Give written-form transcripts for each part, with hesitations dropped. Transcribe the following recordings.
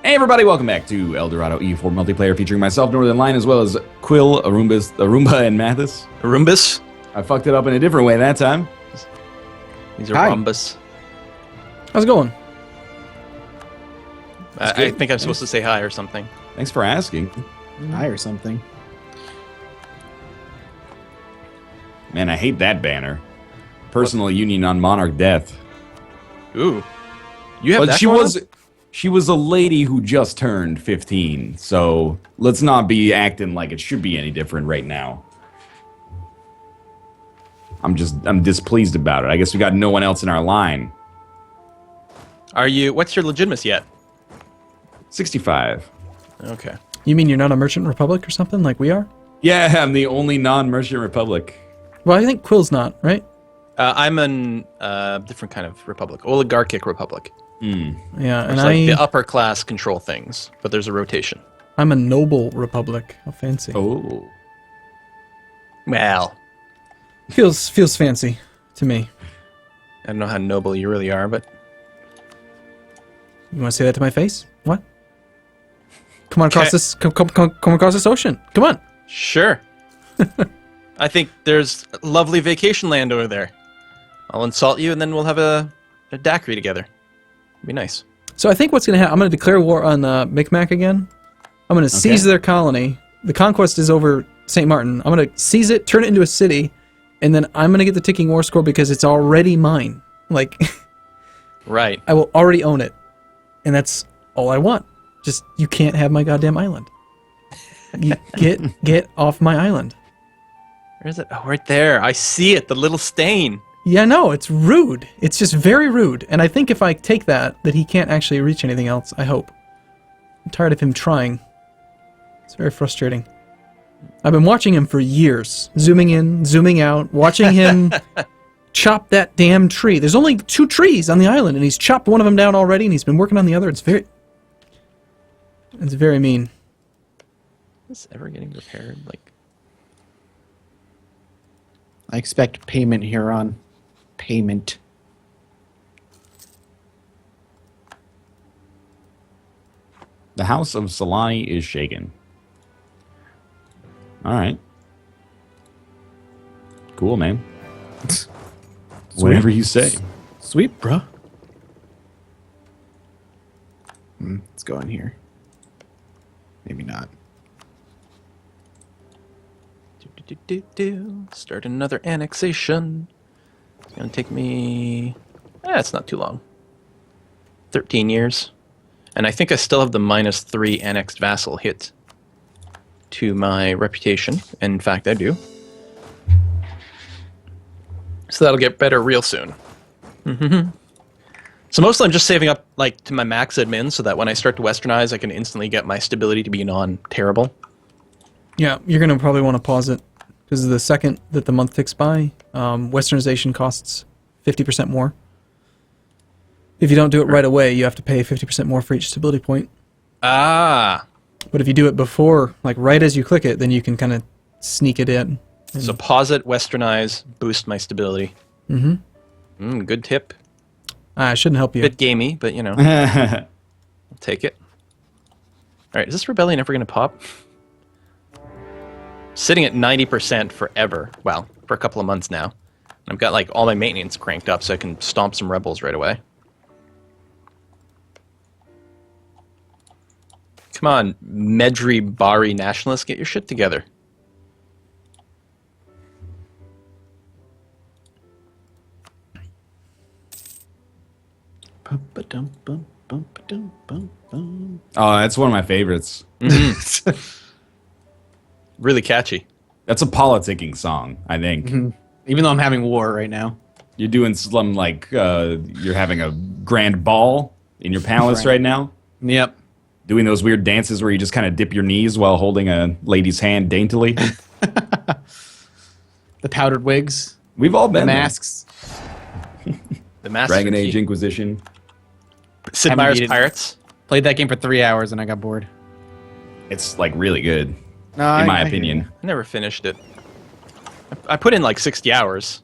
Hey everybody, welcome back to El Dorado E4 multiplayer featuring myself, Northern Line, as well as Quill, Arumba, and Mathis. Arumbas? I fucked it up in a different way that time. These are Arumbas. How's it going? I think I'm supposed to say hi or something. Thanks for asking. Hi or something. Man, I hate that banner. Personal union on monarch death. Ooh. You have But that she was a lady who just turned 15, so let's not be acting like it should be any different right now. I'm displeased about it. I guess we got no one else in our line. What's your legitimacy yet? 65. Okay. You mean you're not a merchant republic or something like we are? Yeah, I'm the only non-merchant republic. Well, I think Quill's not, right? I'm an different kind of republic. Oligarchic republic. Yeah, and Like the upper class control things, but there's a rotation. I'm a noble republic. How fancy. Oh. Well, Feels fancy to me. I don't know how noble you really are, but... You want to say that to my face? What? Come on across this. Come across this ocean. Come on. Sure. I think there's lovely vacation land over there. I'll insult you, and then we'll have a daiquiri together. It'd be nice. So I think what's going to happen, I'm going to declare war on Micmac again. I'm going to seize their colony. The conquest is over St. Martin. I'm going to seize it, turn it into a city, and then I'm going to get the ticking war score because it's already mine. Like, right. I will already own it. And that's all I want. Just, you can't have my goddamn island. You get off my island. Where is it? Oh, right there. I see it. The little stain. Yeah, no, it's rude. It's just very rude. And I think if I take that he can't actually reach anything else, I hope. I'm tired of him trying. It's very frustrating. I've been watching him for years. Zooming in, zooming out, watching him chop that damn tree. There's only 2 trees on the island, and he's chopped one of them down already, and he's been working on the other. It's very mean. Is this ever getting repaired? Like, I expect payment here on payment. The house of Solani is shaken. Alright. Cool, man. Whatever you say. Sweet, bruh. Let's go in here. Maybe not. Start another annexation. It's gonna take me... it's not too long. 13 years. And I think I still have the -3 annexed vassal hit to my reputation. In fact, I do. So that'll get better real soon. So mostly I'm just saving up like to my max admin so that when I start to westernize, I can instantly get my stability to be non-terrible. Yeah, you're going to probably want to pause it. Because the second that the month ticks by, westernization costs 50% more. If you don't do it right away, you have to pay 50% more for each stability point. Ah! But if you do it before, like right as you click it, then you can kind of sneak it in. So pause it, westernize, boost my stability. Good tip. I shouldn't help you. Bit gamey, but you know. I'll take it. Alright, is this rebellion ever going to pop? Sitting at 90% forever. Well, for a couple of months now. I've got like all my maintenance cranked up so I can stomp some rebels right away. Come on, Medri Bari nationalists, get your shit together. Oh, that's one of my favorites. Really catchy. That's a politicking song, I think. Even though I'm having war right now. You're doing some, like, you're having a grand ball in your palace right now. Yep. Doing those weird dances where you just kind of dip your knees while holding a lady's hand daintily. The powdered wigs. We've all been The there. masks. The Master Dragon Age Key. Inquisition. Sid Haven't Meier's beat it. Pirates. Played that game for 3 hours and I got bored. It's, like, really good, No, in my I hear opinion. you. I never finished it. I put in like 60 hours.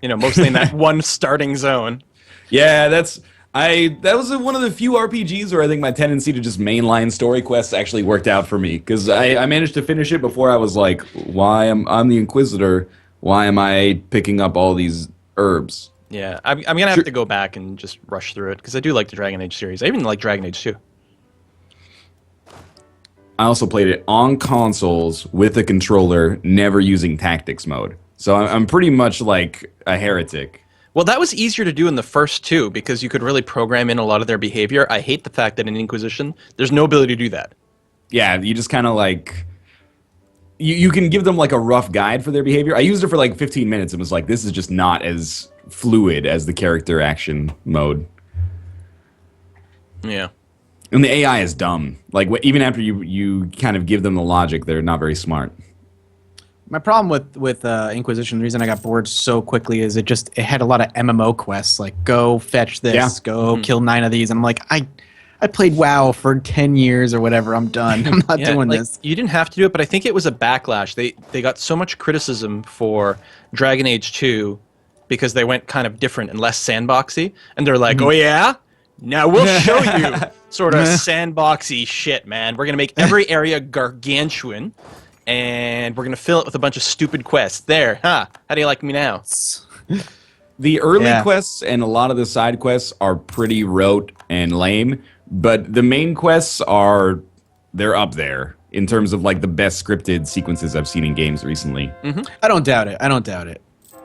You know, mostly in that one starting zone. Yeah, that's... That was one of the few RPGs where I think my tendency to just mainline story quests actually worked out for me, because I managed to finish it before I was like, I'm the Inquisitor. Why am I picking up all these herbs? Yeah, I'm gonna have to go back and just rush through it because I do like the Dragon Age series. I even like Dragon Age 2. I also played it on consoles with a controller, never using tactics mode. So I'm pretty much like a heretic. Well, that was easier to do in the first two because you could really program in a lot of their behavior. I hate the fact that in Inquisition, there's no ability to do that. Yeah, you just kind of like... You can give them like a rough guide for their behavior. I used it for like 15 minutes and was like, this is just not as fluid as the character action mode. Yeah. And the AI is dumb. Like, even after you kind of give them the logic, they're not very smart. My problem with Inquisition, the reason I got bored so quickly is it had a lot of MMO quests, like go fetch this, go kill 9 of these, and I'm like, I played WoW for 10 years or whatever. I'm done. I'm not doing this. You didn't have to do it, but I think it was a backlash. They got so much criticism for Dragon Age 2 because they went kind of different and less sandboxy, and they're like, oh yeah? Now we'll show you sort of sandboxy shit, man. We're going to make every area gargantuan, and we're going to fill it with a bunch of stupid quests. There, huh? How do you like me now? The early quests and a lot of the side quests are pretty rote and lame, but the main quests they're up there in terms of like the best scripted sequences I've seen in games recently. Mm-hmm. I don't doubt it.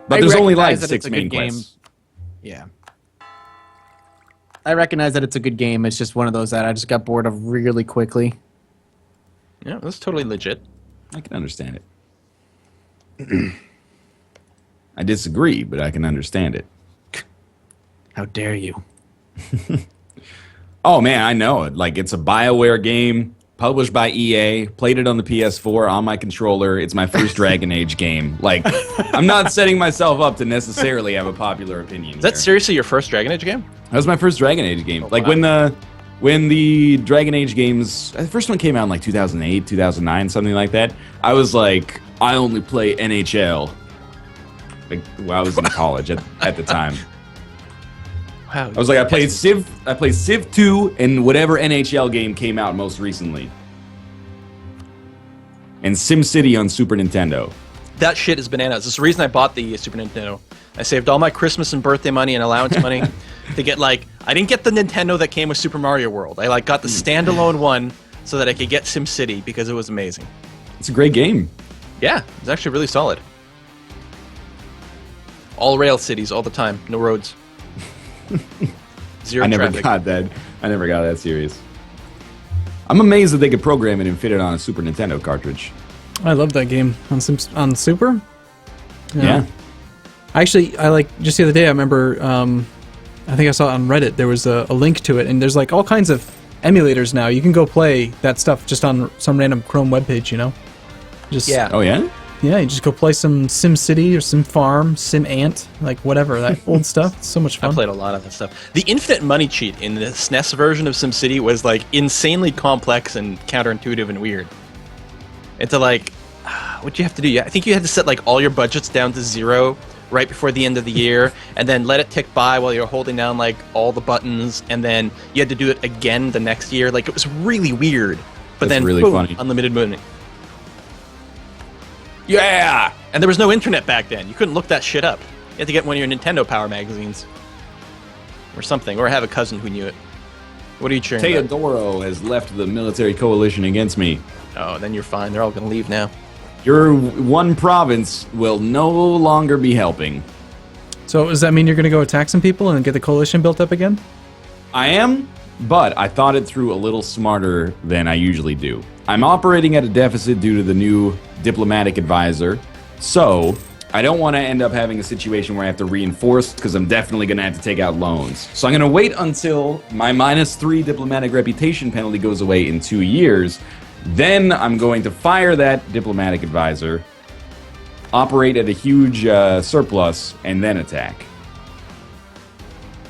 But there's only like 6 main game. quests. Yeah. I recognize that it's a good game. It's just one of those that I just got bored of really quickly. Yeah, that's totally legit. I can understand it. I disagree, but I can understand it. How dare you? Oh man, I know it. Like, it's a BioWare game, published by EA, played it on the PS4 on my controller. It's my first Dragon Age game. Like, I'm not setting myself up to necessarily have a popular opinion. Is that seriously your first Dragon Age game? That was my first Dragon Age game. Oh, like, wow. when the Dragon Age games, the first one came out in like 2008, 2009, something like that, I was like, I only play NHL. Like, well, I was in college at the time. Wow. I was like, I played Civ 2 and whatever NHL game came out most recently. And SimCity on Super Nintendo. That shit is bananas. That's the reason I bought the Super Nintendo. I saved all my Christmas and birthday money and allowance money to get I didn't get the Nintendo that came with Super Mario World. I got the standalone one so that I could get SimCity because it was amazing. It's a great game. Yeah, it's actually really solid. All rail cities all the time, no roads. Zero I never traffic. got that. I never got that serious. I'm amazed that they could program it and fit it on a Super Nintendo cartridge. I love that game on Super. Yeah. Actually, just the other day, I remember, I think I saw it on Reddit, there was a link to it, and there's like all kinds of emulators now. You can go play that stuff just on some random Chrome webpage, you know? Just, Yeah. Oh yeah? Yeah, you just go play some SimCity or Sim Farm, Sim Ant, like whatever, that old stuff. It's so much I fun. played a lot of that stuff. The infinite money cheat in the SNES version of SimCity was insanely complex and counterintuitive and weird. It's what'd you have to do? I think you had to set all your budgets down to 0 right before the end of the year, and then let it tick by while you're holding down all the buttons, and then you had to do it again the next year. It was really weird. But That's then really boom, funny. unlimited money. Yeah! And there was no internet back then. You couldn't look that shit up. You had to get one of your Nintendo Power magazines. Or something. Or have a cousin who knew it. What are you cheering about? Teodoro has left the military coalition against me. Oh, then you're fine. They're all going to leave now. Your one province will no longer be helping. So does that mean you're going to go attack some people and get the coalition built up again? I am, but I thought it through a little smarter than I usually do. I'm operating at a deficit due to the new diplomatic advisor, so I don't want to end up having a situation where I have to reinforce, because I'm definitely going to have to take out loans. So I'm going to wait until my -3 diplomatic reputation penalty goes away in 2 years. Then I'm going to fire that diplomatic advisor, operate at a huge surplus, and then attack.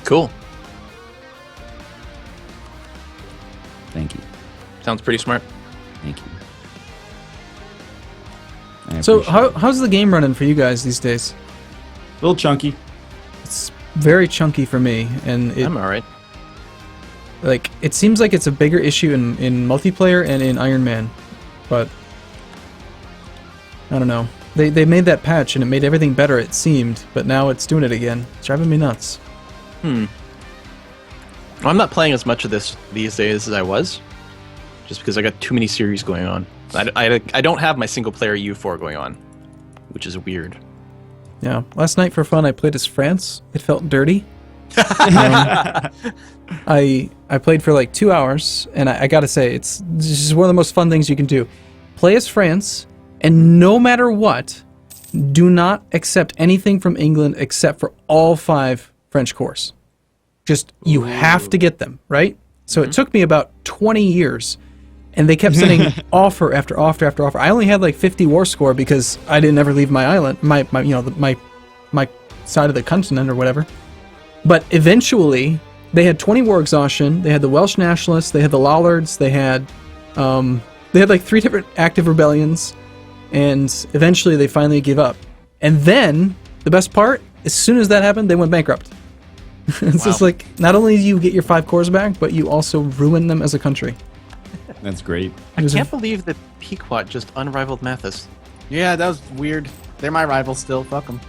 Cool. Thank you. Sounds pretty smart. Thank you. I So appreciate it. how's the game running for you guys these days? A little chunky. It's very chunky for me, and I'm alright. Like, it seems like it's a bigger issue in multiplayer and in Iron Man, but I don't know. They made that patch and it made everything better, it seemed, but now it's doing it again. It's driving me nuts. Well, I'm not playing as much of this these days as I was, just because I got too many series going on. I don't have my single-player U4 going on, which is weird. Yeah. Last night for fun, I played as France. It felt dirty. I played for like 2 hours, and I gotta say, it's just one of the most fun things you can do. Play as France, and no matter what, do not accept anything from England except for all 5 French cores. Just, you have to get them, right? So it took me about 20 years, and they kept sending offer after offer after offer. I only had like 50 war score because I didn't ever leave my island, my side of the continent or whatever. But eventually, they had 20 war exhaustion. They had the Welsh nationalists. They had the Lollards. They had like 3 different active rebellions, and eventually they finally gave up. And then the best part, as soon as that happened, they went bankrupt. It's just like, not only do you get your 5 cores back, but you also ruin them as a country. That's great. I can't believe that Pequot just unrivaled Mathis. Yeah, that was weird. They're my rivals still. Fuck them.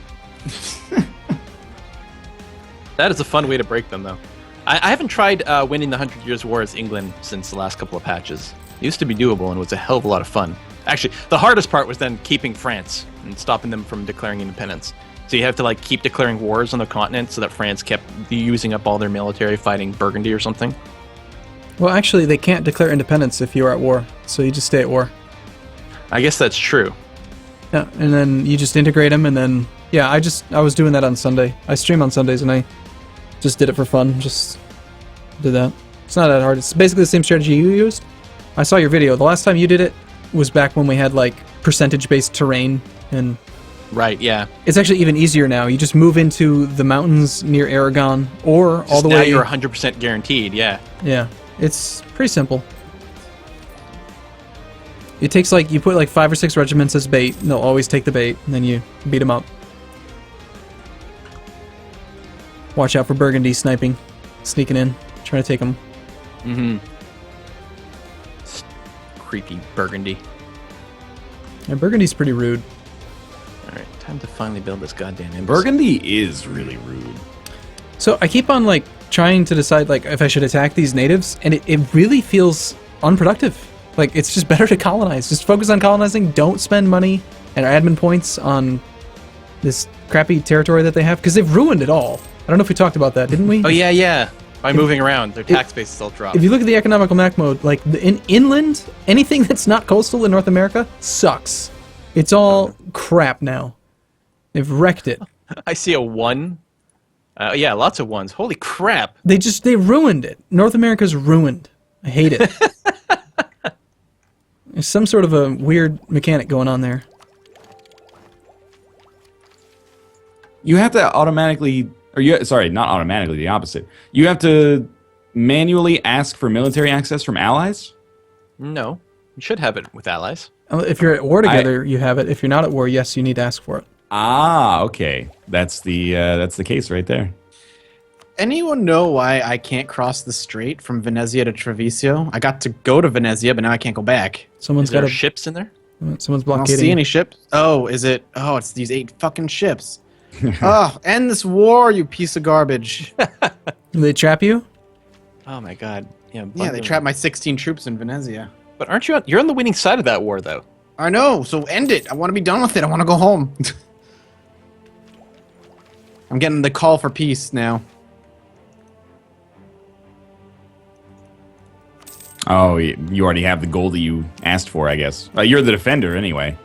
That is a fun way to break them, though. I haven't tried winning the 100 Years' War as England since the last couple of patches. It used to be doable and was a hell of a lot of fun. Actually, the hardest part was then keeping France and stopping them from declaring independence. So you have to like keep declaring wars on the continent so that France kept using up all their military fighting Burgundy or something. Well, actually, they can't declare independence if you're at war, so you just stay at war. I guess that's true. Yeah, and then you just integrate them, and then yeah, I was doing that on Sunday. I stream on Sundays, and I just did it for fun. Just did that. It's not that hard. It's basically the same strategy you used. I saw your video. The last time you did it was back when we had like percentage-based terrain, and right, yeah. It's actually even easier now. You just move into the mountains near Aragon, or all the now way. You're 100% guaranteed. Yeah. Yeah, it's pretty simple. It takes like, you put like 5 or 6 regiments as bait, and they'll always take the bait, and then you beat them up. Watch out for Burgundy sniping, sneaking in, trying to take them. Mm-hmm. Creepy Burgundy. Yeah, Burgundy's pretty rude. Alright, time to finally build this goddamn embassy. Burgundy is really rude. So I keep on like trying to decide like if I should attack these natives, and it really feels unproductive. Like, it's just better to colonize. Just focus on colonizing. Don't spend money and admin points on this crappy territory that they have, because they've ruined it all. I don't know if we talked about that, didn't we? Oh yeah, yeah. By moving around, their tax base is all dropped. If you look at the economical map mode, like in inland, anything that's not coastal in North America sucks. It's all crap now. They've wrecked it. I see a 1. Yeah, lots of 1s. Holy crap. They ruined it. North America's ruined. I hate it. There's some sort of a weird mechanic going on there. You have to automatically, sorry, not automatically, the opposite. You have to manually ask for military access from allies? No. You should have it with allies. If you're at war together, you have it. If you're not at war, yes, you need to ask for it. Ah, okay. That's the case right there. Anyone know why I can't cross the strait from Venezia to Treviso? I got to go to Venezia, but now I can't go back. Someone's Is there got ships in there? Someone's I blockading. don't see any ships. Oh, is it? Oh, it's these 8 fucking ships. Oh, end this war, you piece of garbage. Did they trap you? Oh my god. Yeah, Yeah, they trapped my 16 troops in Venezia. But aren't you you're on the winning side of that war, though? I know, so end it. I want to be done with it. I want to go home. I'm getting the call for peace now. Oh, you already have the goal that you asked for, I guess. You're the defender, anyway.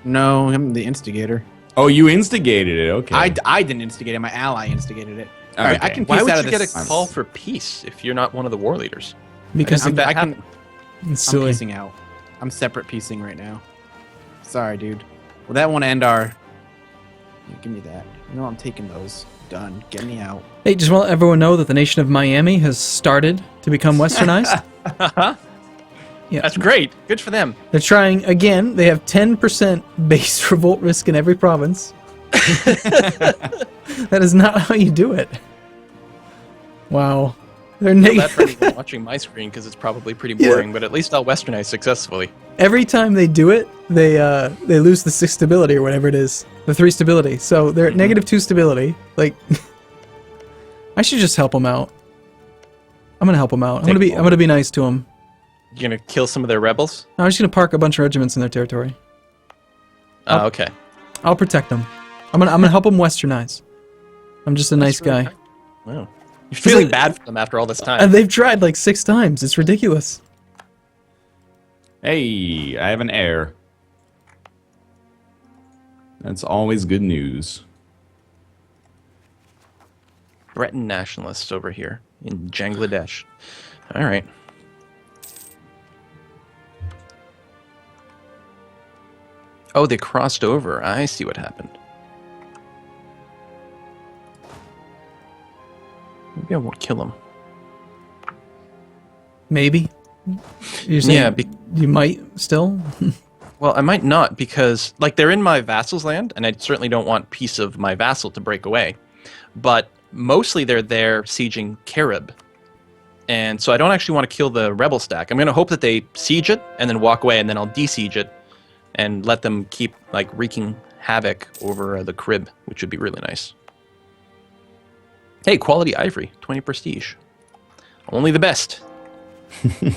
No, I'm the instigator. Oh, you instigated it, okay. I didn't instigate it. My ally instigated it. All right, I can Why piece would out you of get this. a call for peace if you're not one of the war leaders? Because I that happen. it's I'm silly. piecing out. I'm separate piecing right now. Sorry, dude. Well, that won't end our... Yeah, give me that. You know I'm taking those. Done. Get me out. Hey, just want to let everyone know that the nation of Miami has started to become westernized. Yeah. That's great. Good for them. They're trying again. They have 10% base revolt risk in every province. That is not how you do it. Wow. They're I feel negative. bad for anyone watching my screen because it's probably pretty boring, but at least I'll westernize successfully. Every time they do it, they lose the 6 stability or whatever it is, the 3 stability. So they're at -2 stability. Like, I should just help them out. I'm gonna help them out. I'm gonna be nice to them. You're gonna kill some of their rebels? I'm just gonna park a bunch of regiments in their territory. Oh, okay. I'll protect them. I'm gonna help them westernize. I'm just a nice really guy. Wow. You're feeling bad for them after all this time. And they've tried like 6 times. It's ridiculous. Hey, I have an heir. That's always good news. Breton nationalists over here in Bangladesh. All right. Oh, they crossed over. I see what happened. Maybe I won't kill them. Maybe. You're saying Yeah, you might still. Well, I might not because, like, they're in my vassal's land, and I certainly don't want piece of my vassal to break away. But mostly they're there sieging Carib. And so I don't actually want to kill the rebel stack. I'm going to hope that they siege it and then walk away, and then I'll de-siege it and let them keep, like, wreaking havoc over the Carib, which would be really nice. Hey, quality ivory, 20 prestige. Only the best. The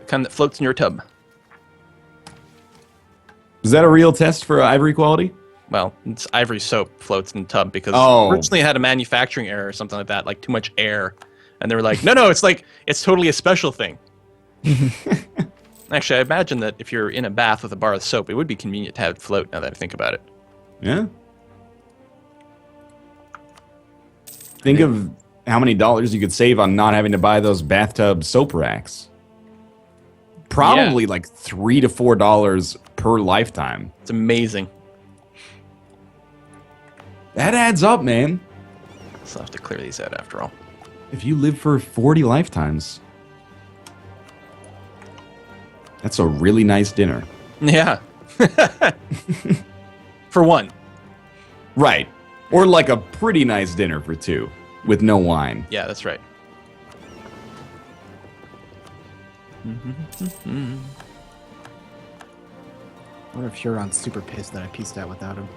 kind that floats in your tub. Is that a real test for ivory quality? Well, it's ivory soap floats in the tub because Oh. originally it had a manufacturing error or something like that, like too much air. And they were like, no, it's totally a special thing. Actually, I imagine that if you're in a bath with a bar of soap, it would be convenient to have it float now that I think about it. Yeah. Think of how many dollars you could save on not having to buy those bathtub soap racks. Probably like $3 to $4 per lifetime. It's amazing. That adds up, man. So I'll have to clear these out after all. If you live for 40 lifetimes, that's a really nice dinner. Yeah. For one. Right. Or like a pretty nice dinner for 2 with no wine. Yeah, that's right. I wonder if Huron's super pissed that I pieced out without him.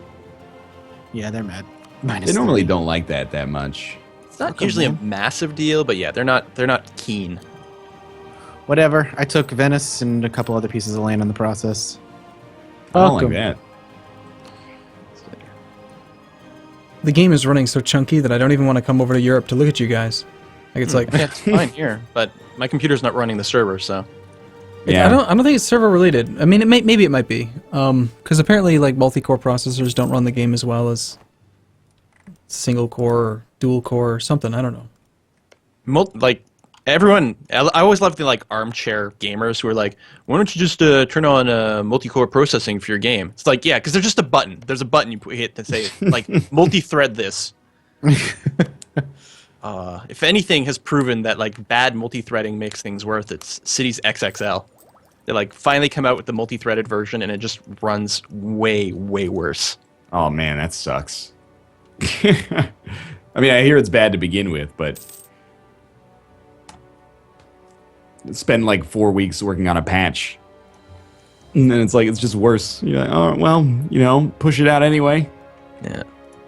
Yeah, they're mad. They normally don't like that much. It's not usually a massive deal, but yeah, they're not keen. Whatever. I took Venice and a couple other pieces of land in the process. I don't Welcome. like that. The game is running so chunky that I don't even want to come over to Europe to look at you guys. Like it's like Yeah, it's fine here, but my computer's not running the server, so Yeah. I don't think it's server related. I mean, maybe it might be, because apparently like multi-core processors don't run the game as well as single core or dual core or something. I don't know. Like everyone, I always love the like armchair gamers who are like, "Why don't you just turn on multi-core processing for your game?" It's like, yeah, because there's just a button. There's a button you hit to say like multi-thread this. If anything has proven that like bad multi-threading makes things worth, it's Cities XXL. They like finally come out with the multi-threaded version, and it just runs way worse. Oh man, that sucks. I mean, I hear it's bad to begin with, but spend like 4 weeks working on a patch, and then it's like it's just worse. You're like, oh well, push it out anyway. Yeah,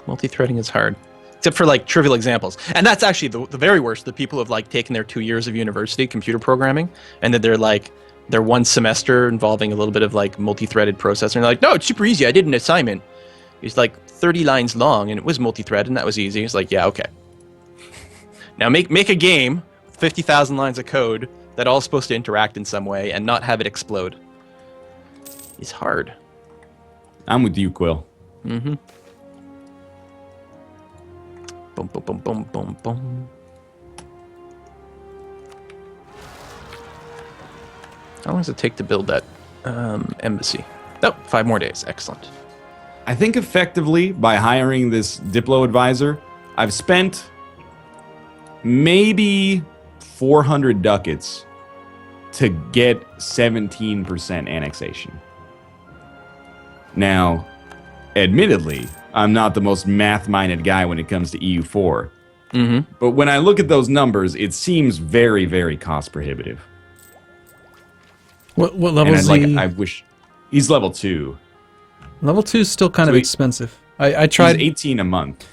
multi-threading is hard. Except for like trivial examples. And that's actually the very worst. The people have like taken their 2 years of university computer programming and then they're like their 1 semester involving a little bit of like multi-threaded processing. And they're like, no, it's super easy. I did an assignment. It's like 30 lines long and it was multi-threaded and that was easy. It's like, yeah, okay. Now make a game with 50,000 lines of code that all supposed to interact in some way and not have it explode. It's hard. I'm with you, Quill. Mm-hmm. Boom, boom, boom, boom, boom, boom. How long does it take to build that embassy? Oh, 5 more days. Excellent. I think effectively by hiring this Diplo advisor, I've spent maybe 400 ducats to get 17% annexation. Now, admittedly, I'm not the most math-minded guy when it comes to EU4, Mm-hmm. But when I look at those numbers, it seems very, very cost prohibitive. What And level is he? I wish he's level 2. Level 2 is still kind So of he- expensive. I He's tried 18 a month.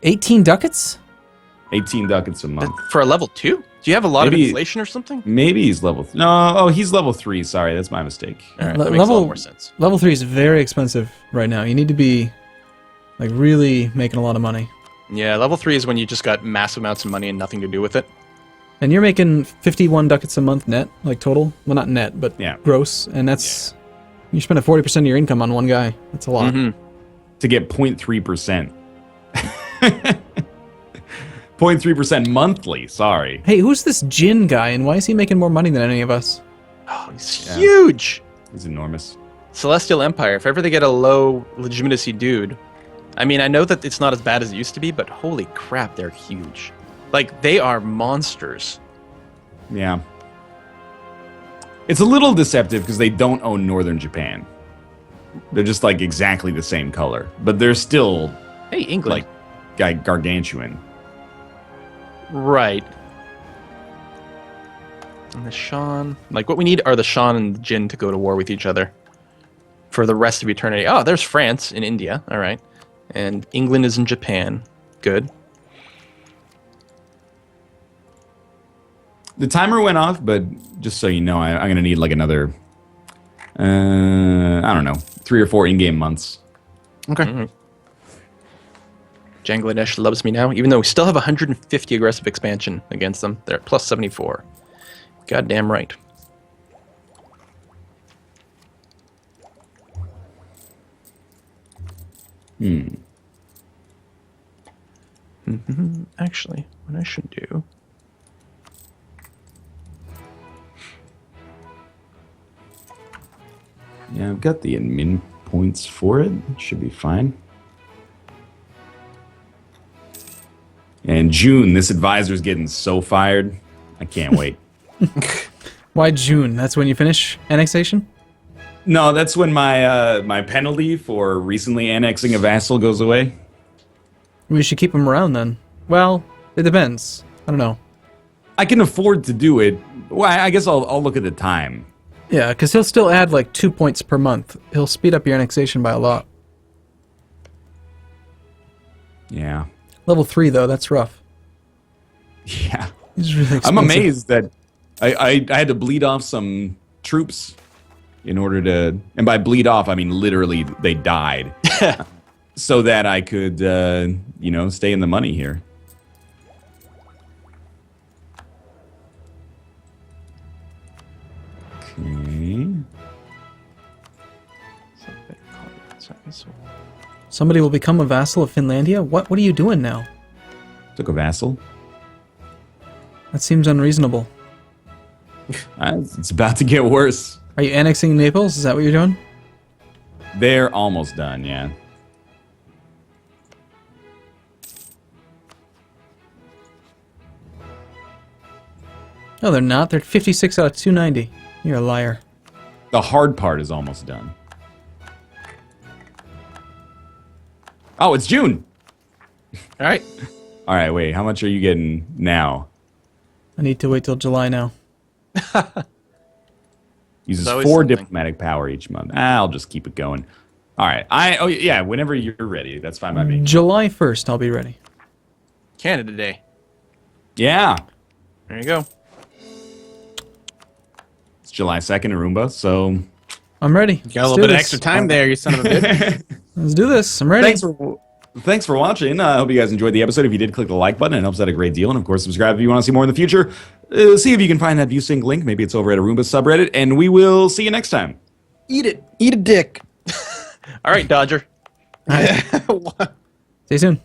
18 ducats. 18 ducats a month. For a level 2? Do you have a lot Maybe- of inflation or something? Maybe he's level. No, oh, he's level 3. Sorry, that's my mistake. All right, Le- that makes a level- lot more sense. Level 3 is very expensive right now. You need to be like really making a lot of money. Yeah, level 3 is when you just got massive amounts of money and nothing to do with it. And you're making 51 ducats a month net, like total. Well, not net, but Yeah. gross. And that's you spend a 40% of your income on one guy. That's a lot. Mm-hmm. To get 0.3%. 0.3% monthly. Sorry. Hey, who's this Jin guy, and why is he making more money than any of us? Oh, he's Yeah. huge. He's enormous. Celestial Empire. If ever they get a low legitimacy dude, I mean, I know that it's not as bad as it used to be, but holy crap, they're huge. Like, they are monsters. Yeah. It's a little deceptive because they don't own northern Japan. They're just like exactly the same color, but they're still Hey, England. like gargantuan. Right. And the Shan. Like, what we need are the Shan and the Jin to go to war with each other for the rest of eternity. Oh, there's France and India. All right. And England is in Japan. Good. The timer went off, but just so you know, I'm going to need like another, I don't know, 3 or 4 in-game months. Okay. Mm-hmm. Bangladesh loves me now, even though we still have 150 aggressive expansion against them. They're at plus 74. Goddamn right. Actually, what I should do... Yeah, I've got the admin points for it. Should be fine. And June, this advisor's getting so fired. I can't wait. Why June? That's when you finish annexation? No, that's when my penalty for recently annexing a vassal goes away. We should keep him around then. Well, it depends. I don't know. I can afford to do it. Well, I guess I'll look at the time. Yeah, because he'll still add like 2 points per month. He'll speed up your annexation by a lot. Yeah. Level 3, though, that's rough. Yeah. He's really expensive. I'm amazed that I had to bleed off some troops in order to, and by bleed off, I mean literally they died, so that I could, stay in the money here. Okay. Somebody will become a vassal of Finlandia? What are you doing now? Took a vassal. That seems unreasonable. It's about to get worse. Are you annexing Naples? Is that what you're doing? They're almost done, yeah. No, they're not. They're 56 out of 290. You're a liar. The hard part is almost done. Oh, it's June. All right. All right, wait. How much are you getting now? I need to wait till July now. Uses It's 4 always something. diplomatic power each month. I'll just keep it going. All right. Oh yeah. Whenever you're ready, that's fine by me. July 1st, I'll be ready. Canada Day. Yeah. There you go. It's July 2nd, Arumba. So I'm ready. You got a Let's little do bit of this. extra time there, you son of a bitch. Let's do this. I'm ready. thanks for watching. I hope you guys enjoyed the episode. If you did, click the like button. It helps out a great deal. And of course, subscribe if you want to see more in the future. See if you can find that ViewSync link. Maybe it's over at Arumba subreddit. And we will see you next time. Eat it. Eat a dick. All right, Dodger. See you soon.